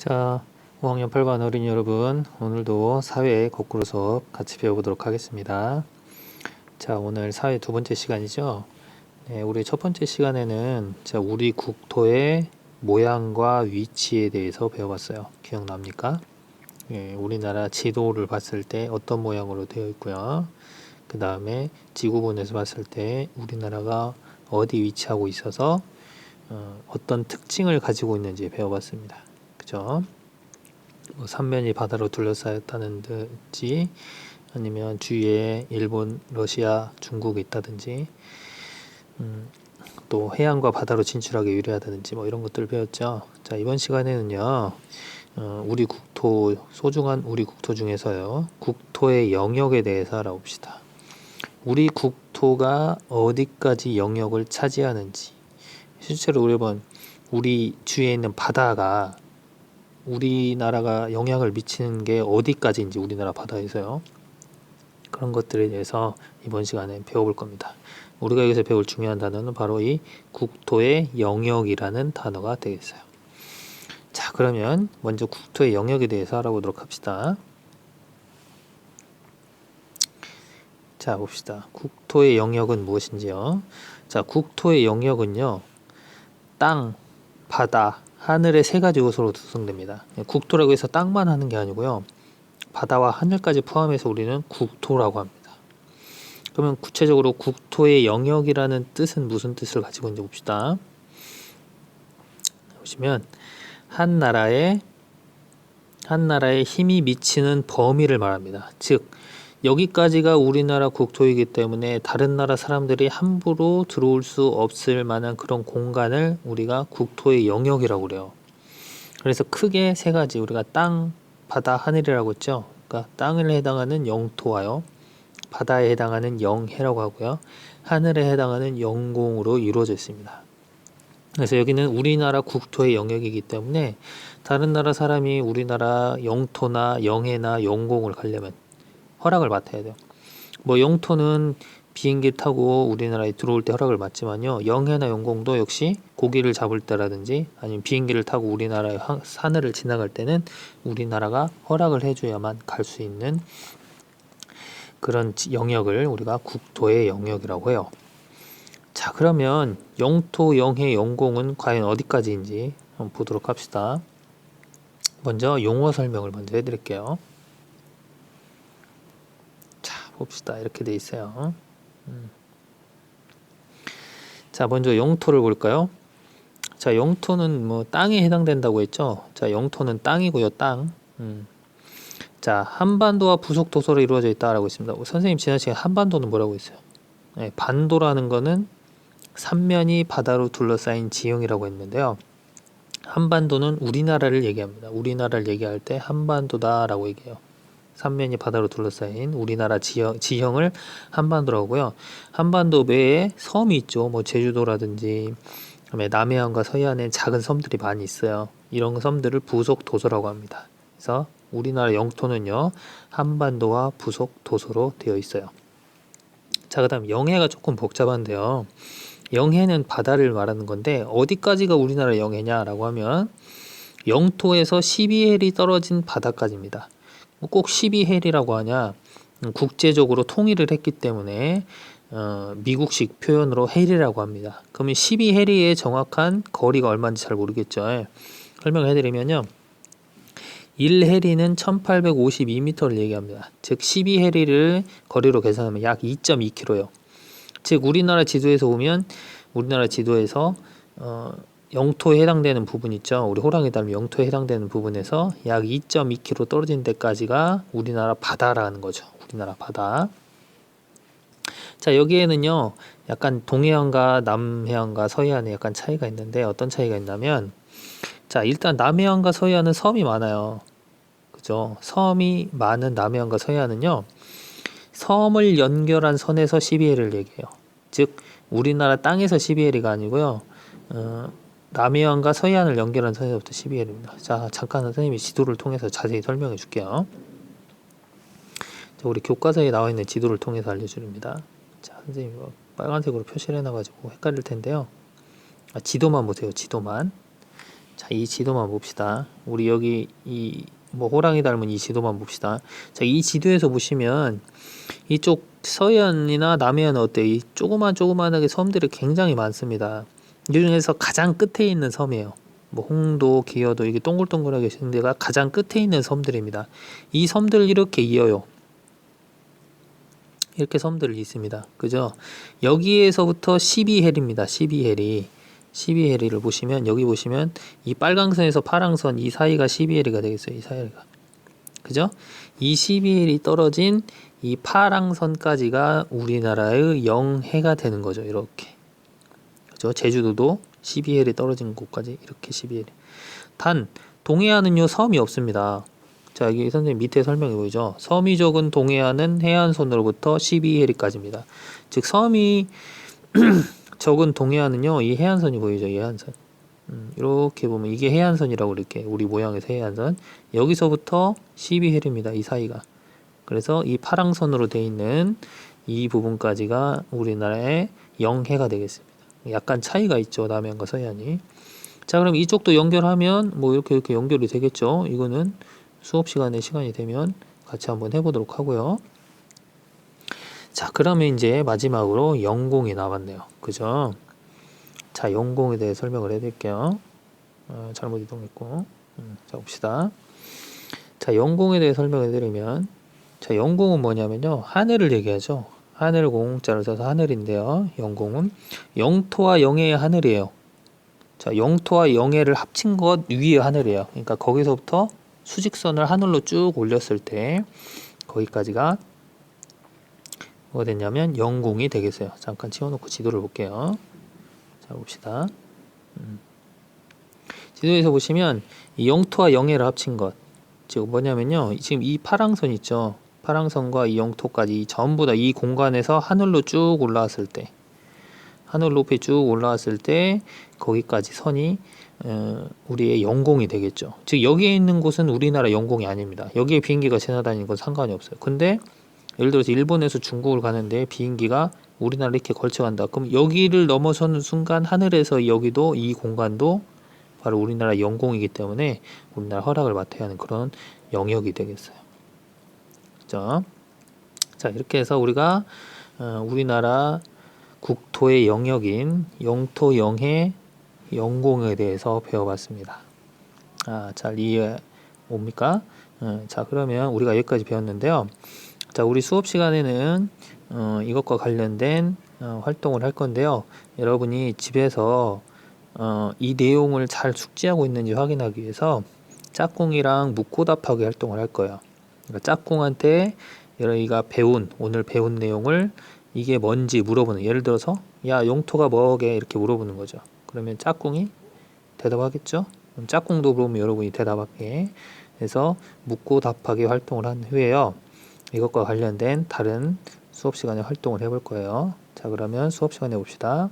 자, 5학년 8반 어린이 여러분, 오늘도 사회 거꾸로 수업 같이 배워보도록 하겠습니다. 자, 오늘 사회 두 번째 시간이죠. 네, 우리 첫 번째 시간에는 우리 국토의 모양과 위치에 대해서 배워봤어요. 기억납니까? 예, 우리나라 지도를 봤을 때 어떤 모양으로 되어 있고요. 그 다음에 지구본에서 봤을 때 우리나라가 어디 위치하고 있어서 어떤 특징을 가지고 있는지 배워봤습니다. 그죠? 뭐 삼면이 바다로 둘러싸였다든지 아니면 주위에 일본, 러시아, 중국이 있다든지 또 해안과 바다로 진출하기 유리하다든지 뭐 이런 것들을 배웠죠. 자, 이번 시간에는요. 우리 국토, 소중한 우리 국토 중에서요. 국토의 영역에 대해서 알아봅시다. 우리 국토가 어디까지 영역을 차지하는지. 실제로 우리 주위에 있는 바다가 우리나라가 영향을 미치는 게 어디까지인지 우리나라 바다에서요. 그런 것들에 대해서 이번 시간에 배워볼 겁니다. 우리가 여기서 배울 중요한 단어는 바로 이 국토의 영역이라는 단어가 되겠어요. 자, 그러면 먼저 국토의 영역에 대해서 알아보도록 합시다. 자, 봅시다. 국토의 영역은 무엇인지요? 자, 국토의 영역은요. 땅, 바다, 하늘의 세 가지 요소로 구성됩니다. 국토라고 해서 땅만 하는 게 아니고요. 바다와 하늘까지 포함해서 우리는 국토라고 합니다. 그러면 구체적으로 국토의 영역이라는 뜻은 무슨 뜻을 가지고 있는지 봅시다. 보시면 한 나라의 힘이 미치는 범위를 말합니다. 즉 여기까지가 우리나라 국토이기 때문에 다른 나라 사람들이 함부로 들어올 수 없을 만한 그런 공간을 우리가 국토의 영역이라고 그래요. 그래서 크게 세 가지, 우리가 땅, 바다, 하늘이라고 했죠. 그러니까 땅을 해당하는 영토와요, 바다에 해당하는 영해라고 하고요, 하늘에 해당하는 영공으로 이루어져 있습니다. 그래서 여기는 우리나라 국토의 영역이기 때문에 다른 나라 사람이 우리나라 영토나 영해나 영공을 가려면 허락을 맡아야 돼요. 뭐 영토는 비행기 타고 우리나라에 들어올 때 허락을 받지만요, 영해나 영공도 역시 고기를 잡을 때라든지 아니면 비행기를 타고 우리나라의 하늘을 지나갈 때는 우리나라가 허락을 해줘야만 갈 수 있는 그런 영역을 우리가 국토의 영역이라고 해요. 자, 그러면 영토, 영해, 영공은 과연 어디까지인지 한번 보도록 합시다. 먼저 용어 설명을 먼저 해드릴게요. 봅시다. 이렇게 돼 있어요. 자, 먼저 영토를 볼까요? 자, 영토는 뭐 땅에 해당된다고 했죠. 자, 영토는 땅이고요. 땅. 자, 한반도와 부속 도서로 이루어져 있다라고 했습니다. 선생님 지난 시간에 한반도는 뭐라고 했어요? 네, 반도라는 거는 삼면이 바다로 둘러싸인 지형이라고 했는데요. 한반도는 우리나라를 얘기합니다. 우리나라를 얘기할 때 한반도다라고 얘기해요. 삼면이 바다로 둘러싸인 우리나라 지형을 한반도라고 하고요. 한반도 외에 섬이 있죠. 뭐 제주도라든지 그다음에 남해안과 서해안에 작은 섬들이 많이 있어요. 이런 섬들을 부속 도서라고 합니다. 그래서 우리나라 영토는요, 한반도와 부속 도서로 되어 있어요. 자, 그다음 영해가 조금 복잡한데요. 영해는 바다를 말하는 건데 어디까지가 우리나라 영해냐라고 하면 영토에서 12해리 떨어진 바다까지입니다. 꼭 12해리라고 하냐, 국제적으로 통일을 했기 때문에 미국식 표현으로 해리라고 합니다. 그러면 12해리의 정확한 거리가 얼마인지 잘 모르겠죠. 설명해드리면요, 1해리는 1852m를 얘기합니다. 즉 12해리를 거리로 계산하면 약 2.2km예요. 즉 우리나라 지도에서 보면 우리나라 지도에서 영토에 해당되는 부분 있죠. 우리 호랑이 닮은 영토에 해당되는 부분에서 약 2.2km 떨어진 데까지가 우리나라 바다라는 거죠. 우리나라 바다. 자, 여기에는요, 약간 동해안과 남해안과 서해안에 약간 차이가 있는데 어떤 차이가 있냐면, 자, 일단 남해안과 서해안은 섬이 많아요. 그죠? 섬이 많은 남해안과 서해안은요, 섬을 연결한 선에서 12해를 얘기해요. 즉 우리나라 땅에서 12해리가 아니고요, 남해안과 서해안을 연결한 선에서부터 12해리입니다. 자, 잠깐 선생님이 지도를 통해서 자세히 설명해 줄게요. 자, 우리 교과서에 나와 있는 지도를 통해서 알려드립니다. 자, 선생님이 빨간색으로 표시를 해놔가지고 헷갈릴 텐데요. 지도만 보세요. 지도만. 자, 이 지도만 봅시다. 우리 여기 이 뭐 호랑이 닮은 이 지도만 봅시다. 자, 이 지도에서 보시면 이쪽 서해안이나 남해안은 어때? 이 조그만하게 섬들이 굉장히 많습니다. 이 중에서 가장 끝에 있는 섬이에요. 뭐 홍도, 기여도 이게 동글동글하게 있는 데가 가장 끝에 있는 섬들입니다. 이 섬들을 이렇게 이어요. 이렇게 섬들을 있습니다. 그죠? 여기에서부터 12해리입니다. 12해리. 12해리를 보시면 여기 보시면 이 빨강선에서 파랑선 이 사이가 12해리가 되겠어요. 이 사이가. 그죠? 이 12해리 떨어진 이 파랑선까지가 우리나라의 영해가 되는 거죠. 이렇게. 그죠? 제주도도 12해리 떨어진 곳까지 이렇게 12해리. 단 동해안은요 섬이 없습니다. 자, 여기 선생님 밑에 설명이 보이죠? 섬이 적은 동해안은 해안선으로부터 12해리까지입니다. 즉 섬이 적은 동해안은요 이 해안선이 보이죠? 이 해안선. 이렇게 보면 이게 해안선이라고 이렇게 우리 모양에서 해안선. 여기서부터 12해리입니다. 이 사이가. 그래서 이 파랑선으로 되어 있는 이 부분까지가 우리나라의 영해가 되겠습니다. 약간 차이가 있죠. 남해안과 서해안이. 자, 그럼 이쪽도 연결하면 뭐 이렇게 연결이 되겠죠. 이거는 수업 시간에 시간이 되면 같이 한번 해보도록 하고요. 자, 그러면 이제 마지막으로 영공이 남았네요. 그죠? 자, 영공에 대해 설명을 해드릴게요. 잘못 이동했고. 자, 봅시다. 자, 영공에 대해 설명을 해드리면, 자, 영공은 뭐냐면요. 하늘을 얘기하죠. 하늘 공자를 써서 하늘인데요. 영공은 영토와 영해의 하늘이에요. 자, 영토와 영해를 합친 것 위의 하늘이에요. 그러니까 거기서부터 수직선을 하늘로 쭉 올렸을 때 거기까지가 뭐가 됐냐면 영공이 되겠어요. 잠깐 치워놓고 지도를 볼게요. 자, 봅시다. 지도에서 보시면 이 영토와 영해를 합친 것, 즉 뭐냐면요. 지금 이 파랑선 있죠. 파랑선과 이 영토까지 전부 다 이 공간에서 하늘로 쭉 올라왔을 때, 하늘 높이 쭉 올라왔을 때 거기까지 선이 우리의 영공이 되겠죠. 즉 여기에 있는 곳은 우리나라 영공이 아닙니다. 여기에 비행기가 지나다니는 건 상관이 없어요. 근데 예를 들어서 일본에서 중국을 가는데 비행기가 우리나라를 이렇게 걸쳐간다. 그럼 여기를 넘어서는 순간 하늘에서 여기도 이 공간도 바로 우리나라 영공이기 때문에 우리나라 허락을 맡아야 하는 그런 영역이 되겠어요. 그죠? 자, 이렇게 해서 우리가 우리나라 국토의 영역인 영토, 영해, 영공에 대해서 배워봤습니다. 잘 이해 옵니까? 자, 그러면 우리가 여기까지 배웠는데요. 자, 우리 수업 시간에는 이것과 관련된 활동을 할 건데요. 여러분이 집에서 이 내용을 잘 숙지하고 있는지 확인하기 위해서 짝꿍이랑 묻고 답하기 활동을 할 거예요. 그러니까 짝꿍한테 여러분이가 오늘 배운 내용을 이게 뭔지 물어보는, 예를 들어서 야, 영토가 뭐게 이렇게 물어보는 거죠. 그러면 짝꿍이 대답하겠죠. 그럼 짝꿍도 그러면 여러분이 대답하게 해서 묻고 답하기 활동을 한 후에요. 이것과 관련된 다른 수업 시간에 활동을 해볼 거예요. 자, 그러면 수업 시간에 봅시다.